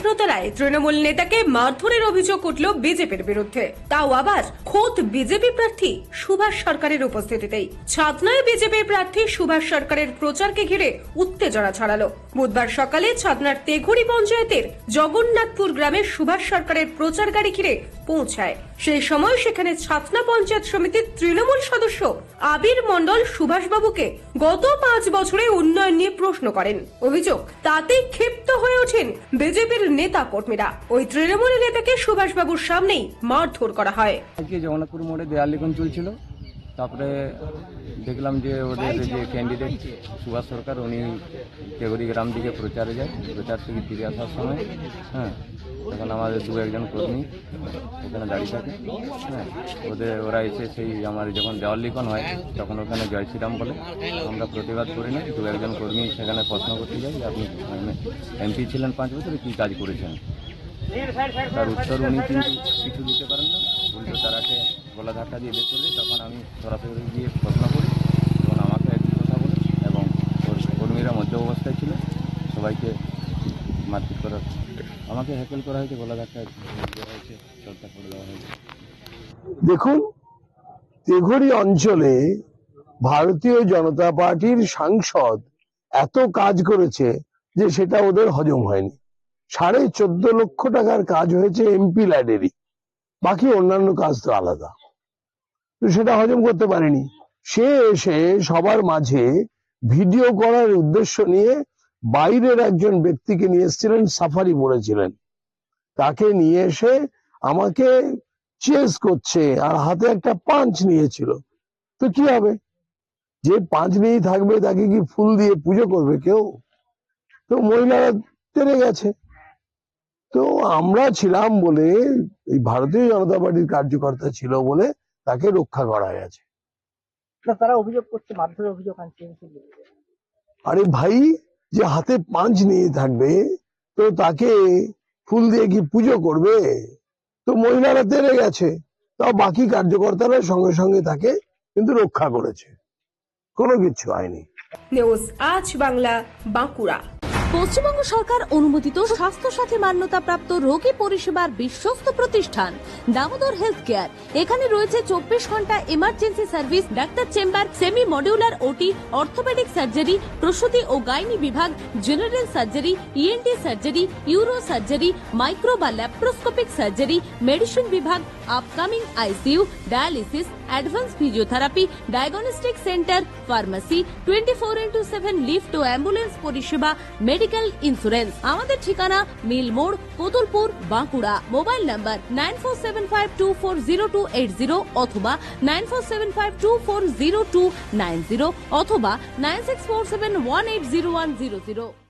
ছাত্রতলায় তৃণমূল নেতাকে মারধরের অভিযোগ উঠল বিজেপির বিরুদ্ধে, তাও আবার খোদ বিজেপি প্রার্থী সুভাষ সরকারের উপস্থিতিতেই। ছাতনায় বিজেপির প্রার্থী সুভাষ সরকারের প্রচারকে ঘিরে উত্তেজনা ছড়ালো। বুধবার সকালে ছাতনার তেঘুড়ি পঞ্চায়েতের জগন্নাথপুর গ্রামে সুভাষ সরকারের প্রচার গাড়ি ঘিরে পৌঁছায়। সেই সময় সেখানে ছাতনা পঞ্চায়েত সমিতির তৃণমূল সদস্য আবির মণ্ডল সুভাষবাবুকে গত 5 বছরে উন্নয়ন নিয়ে প্রশ্ন করেন। অভিযোগ, তাতেই ক্ষিপ্ত হয়ে ওঠেন বিজেপির নেতা কর্মীরা। ওই তৃণমূল নেতাকে সুভাষবাবুর সামনেই মারধর করা হয়। জগন্নাথপুর মোড়ে দেয়াল লিখন চলছিল, তারপরে দেখলাম যে ওদের যে ক্যান্ডিডেট সুভাষ সরকার উনি তেঘুড়ি গ্রাম দিকে প্রচারে যায়। প্রচার থেকে ফিরে আসার সময় তখন আমাদের 2-1 কর্মী ওখানে দাঁড়িয়ে থাকে। ওরা এসে সেই আমার যখন দেওয়াল লিখন হয় তখন ওখানে জয় শ্রীরাম বলে। আমরা প্রতিবাদ করি না। 2-1 কর্মী সেখানে প্রশ্ন করতে যাই যে আপনি এমপি ছিলেন 5 বছরে কী কাজ করেছেন। তার উত্তর উনি কিন্তু কিছু দিতে পারেন না, উল্টো তারাকে গলা ধাক্কা দিয়ে বের করবে। তখন আমি সরাসরি গিয়ে প্রশ্ন করি, তখন আমাকে একই কথা বলে এবং ওর কর্মীরা মধ্য অবস্থায় ছিল, সবাইকে মারপিট করা, আমাকে হ্যাকেল করা হয়েছে, গলা ধাক্কা দেওয়া হয়েছে, শ্রদ্ধা করে দেওয়া হয়েছে। দেখুন, তেঘুড়ি অঞ্চলে ভারতীয় জনতা পার্টির সাংসদ এত কাজ করেছে যে সেটা ওদের হজম হয়নি। 14.5 লক্ষ টাকার কাজ হয়েছে এমপি ল্যাডেরই, বাকি অন্যান্য কাজ তো আলাদা, তো সেটা হজম করতে পারেনি। সে এসে সবার মাঝে ভিডিও করার উদ্দেশ্য নিয়ে বাইরের একজন ব্যক্তিকে নিয়ে এসেছিলেন, সাফারি পড়েছিলেন, তাকে নিয়ে এসে আমাকে চেস করছে আর হাতে একটা পাঞ্চ নিয়েছিল। তো কি হবে, যে পাঞ্চ নিয়েই থাকবে তাকে কি ফুল দিয়ে পুজো করবে কেউ? তো মহিলারা তেড়ে গেছে। তো আমরা ছিলাম বলে, এই ভারতীয় জনতা পার্টির কার্যকর্তা ছিল বলে তাকে রক্ষা করা গেছে। তারা অভিযোগ করছে, মারধরের অভিযোগ আনছে। আরে ভাই, যে হাতে পাঞ্চ নিয়ে থাকবে তো তাকে ফুল দিয়ে কি পুজো করবে? তো মহিলারা তেড়ে গেছে, তাও বাকি কার্যকর্তারা সঙ্গে সঙ্গে তাকে কিন্তু রক্ষা করেছে, কোনো কিছু হয়নি। নিউজ আজ বাংলা, বাঁকুড়া। পশ্চিমবঙ্গ সরকার অনুমোদিত স্বাস্থ্যসাথী মান্যতাপ্রাপ্ত রোগী পরিষেবার বিশ্বস্ত প্রতিষ্ঠান দামোদর হেলথ কেয়ার। এখানে রয়েছে 24 ঘন্টা emergency service, doctor chamber, semi modular OT, orthopaedic surgery, প্রসূতি ও গাইনি বিভাগ, general surgery, ENT surgery, uro surgery, micro বা ল্যাপ্রোস্কোপিক সার্জারি, মেডিসিন বিভাগ, upcoming ICU, dialysis, advance physiotherapy, diagnostic centre, pharmacy, 24x7 lift ও ambulance পরিষেবা, medical insurance. আমাদের ঠিকানা মিল মোড়, কোতুলপুর, বাঁকুড়া। মোবাইল নাম্বার 9475240280 অথবা 9475240290 অথবা 9647180100।